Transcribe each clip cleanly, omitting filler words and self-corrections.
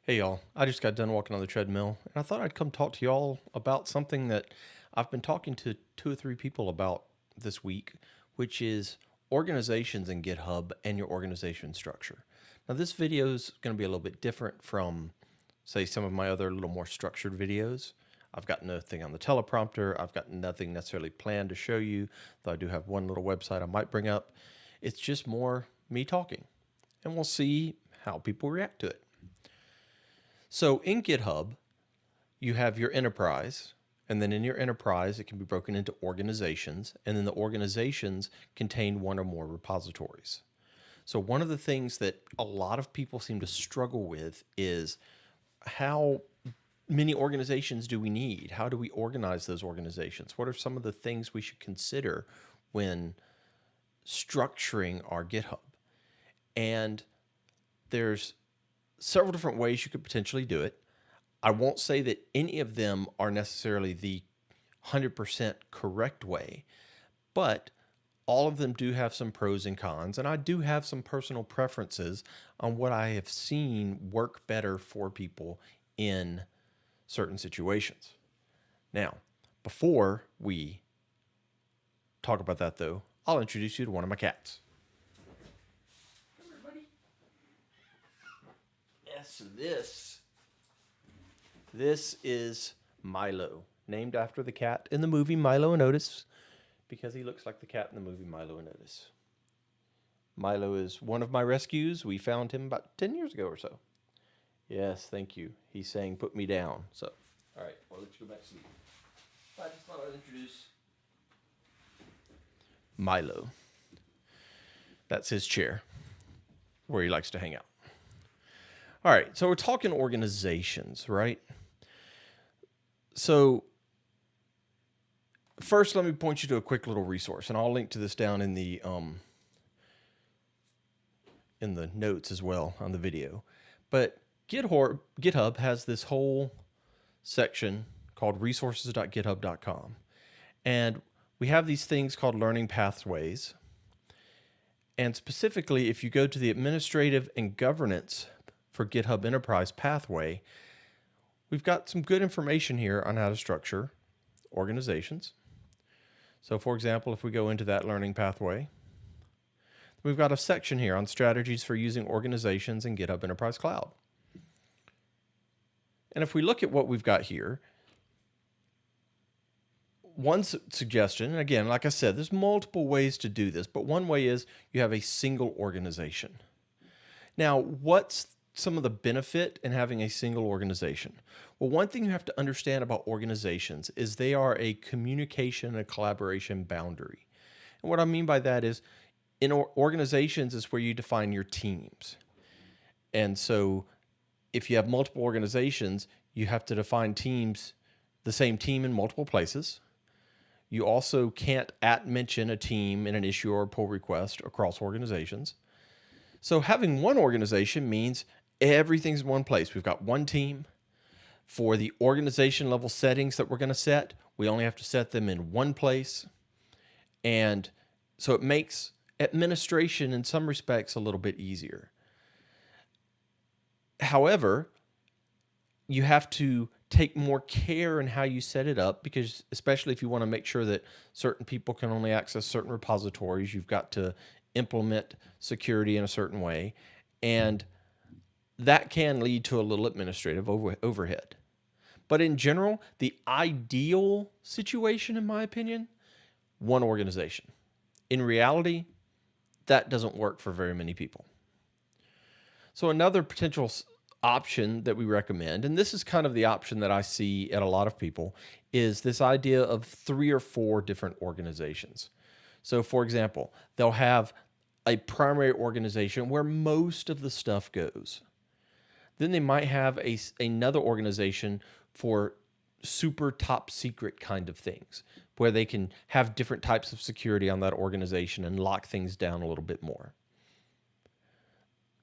Hey y'all, I just got done walking on the treadmill and I thought I'd come talk to y'all about something that I've been talking to two or three people about this week, which is organizations in GitHub and your organization structure. Now, this video is going to be a little bit different from, say, some of my other little more structured videos. I've got nothing on the teleprompter. I've got nothing necessarily planned to show you, though I do have one little website I might bring up. It's just more me talking, and we'll see how people react to it. So in GitHub, you have your enterprise, and then in your enterprise, it can be broken into organizations, and then the organizations contain one or more repositories. So one of the things that a lot of people seem to struggle with is how many organizations do we need? How do we organize those organizations? What are some of the things we should consider when structuring our GitHub? And there's several different ways you could potentially do it. I won't say that any of them are necessarily the 100% correct way, but all of them do have some pros and cons, and I do have some personal preferences on what I have seen work better for people in certain situations. Now, before we talk about that though, I'll introduce you to one of my cats. Yes, this is Milo, named after the cat in the movie Milo and Otis, because he looks like the cat in the movie Milo and Otis. Milo is one of my rescues. We found him about 10 years ago or so. Yes, thank you. He's saying, put me down. So, all right, I'll let you go back to sleep. I just thought I'd introduce Milo. That's his chair, where he likes to hang out. All right, so we're talking organizations, right? So first, let me point you to a quick little resource, and I'll link to this down in the notes as well on the video. But GitHub has this whole section called resources.github.com, and we have these things called learning pathways. And specifically, if you go to the administrative and governance for GitHub Enterprise pathway, we've got some good information here on how to structure organizations. So for example, if we go into that learning pathway, we've got a section here on strategies for using organizations in GitHub Enterprise Cloud. And if we look at what we've got here, one suggestion, and again, like I said, there's multiple ways to do this, but one way is you have a single organization. Now, what's some of the benefit in having a single organization? Well, one thing you have to understand about organizations is they are a communication and a collaboration boundary. And what I mean by that is in organizations is where you define your teams. And so if you have multiple organizations, you have to define teams, the same team in multiple places. You also can't mention a team in an issue or a pull request across organizations. So having one organization means everything's in one place. We've got one team. For the organization level settings that we're going to set, we only have to set them in one place. And so it makes administration in some respects a little bit easier. However, you have to take more care in how you set it up, because especially if you want to make sure that certain people can only access certain repositories, you've got to implement security in a certain way. And that can lead to a little administrative overhead. But in general, the ideal situation, in my opinion, one organization. In reality, that doesn't work for very many people. So another potential option that we recommend, and this is kind of the option that I see at a lot of people, is this idea of 3 or 4 different organizations. So for example, they'll have a primary organization where most of the stuff goes. Then they might have another organization for super top secret kind of things, where they can have different types of security on that organization and lock things down a little bit more.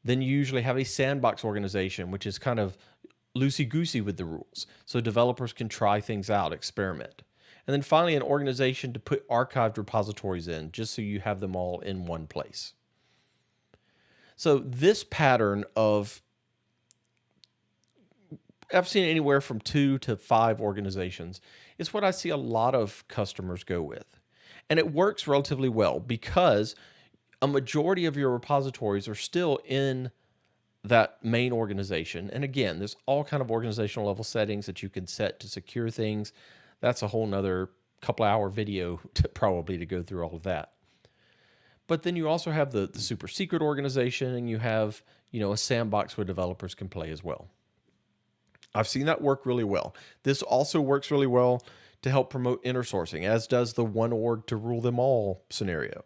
Then you usually have a sandbox organization, which is kind of loosey-goosey with the rules, so developers can try things out, experiment. And then finally, an organization to put archived repositories in, just so you have them all in one place. So this pattern of I've seen anywhere from 2 to 5 organizations. It's what I see a lot of customers go with. And it works relatively well because a majority of your repositories are still in that main organization. And again, there's all kind of organizational level settings that you can set to secure things. That's a whole nother couple hour video probably to go through all of that. But then you also have the super secret organization, and you have, a sandbox where developers can play as well. I've seen that work really well. This also works really well to help promote inner sourcing, as does the one org to rule them all scenario.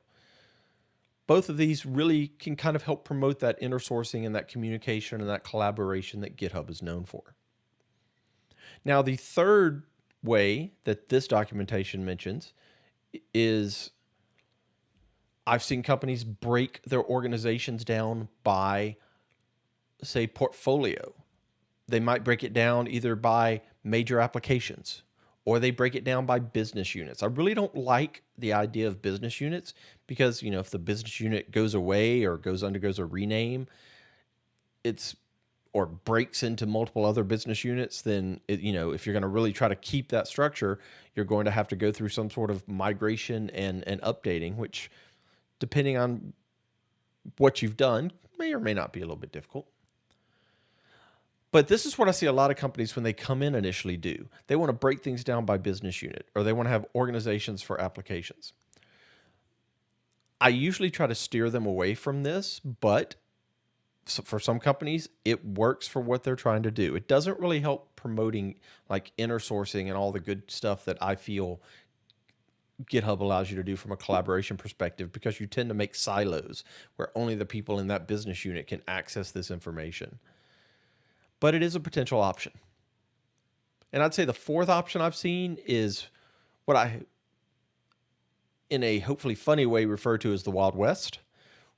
Both of these really can kind of help promote that inner sourcing and that communication and that collaboration that GitHub is known for. Now, the third way that this documentation mentions is I've seen companies break their organizations down by, say, portfolio. They might break it down either by major applications, or they break it down by business units. I really don't like the idea of business units because, if the business unit goes away or undergoes a rename, or breaks into multiple other business units, then if you're going to really try to keep that structure, you're going to have to go through some sort of migration and updating, which, depending on what you've done, may or may not be a little bit difficult. But this is what I see a lot of companies when they come in initially do. They want to break things down by business unit, or they want to have organizations for applications. I usually try to steer them away from this, but for some companies, it works for what they're trying to do. It doesn't really help promoting like inner sourcing and all the good stuff that I feel GitHub allows you to do from a collaboration perspective, because you tend to make silos where only the people in that business unit can access this information. But it is a potential option. And I'd say the fourth option I've seen is what I, in a hopefully funny way, refer to as the Wild West,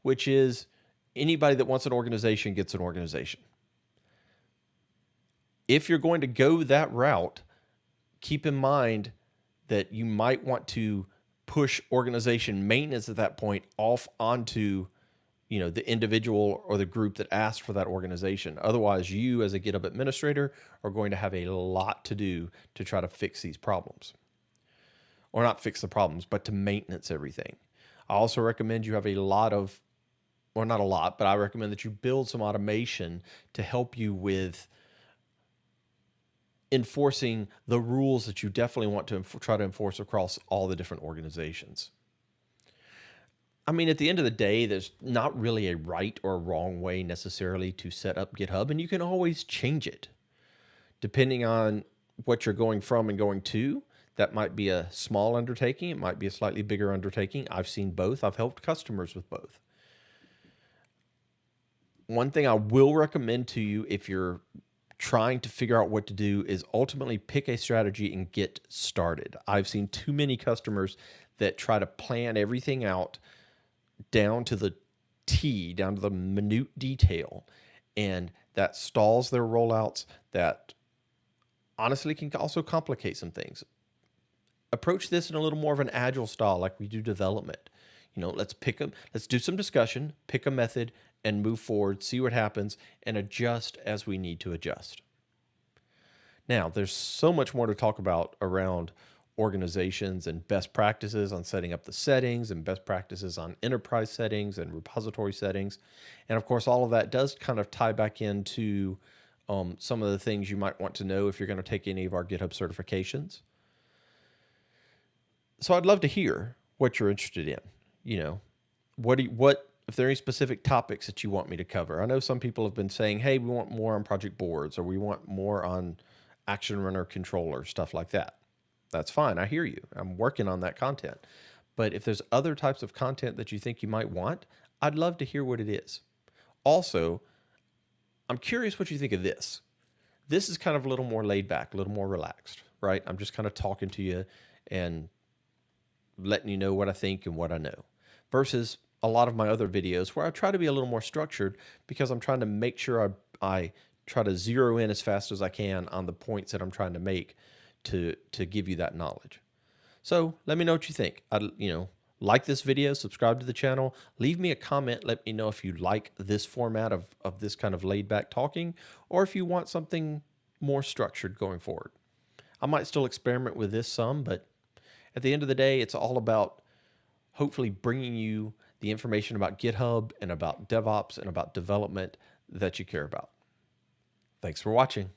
which is anybody that wants an organization gets an organization. If you're going to go that route, keep in mind that you might want to push organization maintenance at that point off onto the individual or the group that asked for that organization. Otherwise, you as a GitHub administrator are going to have a lot to do to try to fix these problems. Or not fix the problems, but to maintenance everything. I also recommend you have a lot of, or not a lot, but I recommend that you build some automation to help you with enforcing the rules that you definitely want to try to enforce across all the different organizations. I mean, at the end of the day, there's not really a right or a wrong way necessarily to set up GitHub, and you can always change it. Depending on what you're going from and going to, that might be a small undertaking. It might be a slightly bigger undertaking. I've seen both. I've helped customers with both. One thing I will recommend to you if you're trying to figure out what to do is ultimately pick a strategy and get started. I've seen too many customers that try to plan everything out down to the T, down to the minute detail, and that stalls their rollouts. That honestly can also complicate some things. Approach this in a little more of an agile style, like we do development. Let's do some discussion, pick a method, and move forward, see what happens, and adjust as we need to adjust. Now, there's so much more to talk about around organizations and best practices on setting up the settings, and best practices on enterprise settings and repository settings. And of course, all of that does kind of tie back into some of the things you might want to know if you're going to take any of our GitHub certifications. So I'd love to hear what you're interested in. What if there are any specific topics that you want me to cover. I know some people have been saying, hey, we want more on project boards, or we want more on action runner controller, stuff like that. That's fine. I hear you. I'm working on that content. But if there's other types of content that you think you might want, I'd love to hear what it is. Also, I'm curious what you think of this. This is kind of a little more laid back, a little more relaxed, right? I'm just kind of talking to you and letting you know what I think and what I know, versus a lot of my other videos where I try to be a little more structured, because I'm trying to make sure I try to zero in as fast as I can on the points that I'm trying to make to give you that knowledge. So let me know what you think. Like this video, subscribe to the channel, leave me a comment. Let me know if you like this format of this kind of laid back talking, or if you want something more structured going forward. I might still experiment with this some, but at the end of the day, it's all about hopefully bringing you the information about GitHub and about DevOps and about development that you care about. Thanks for watching.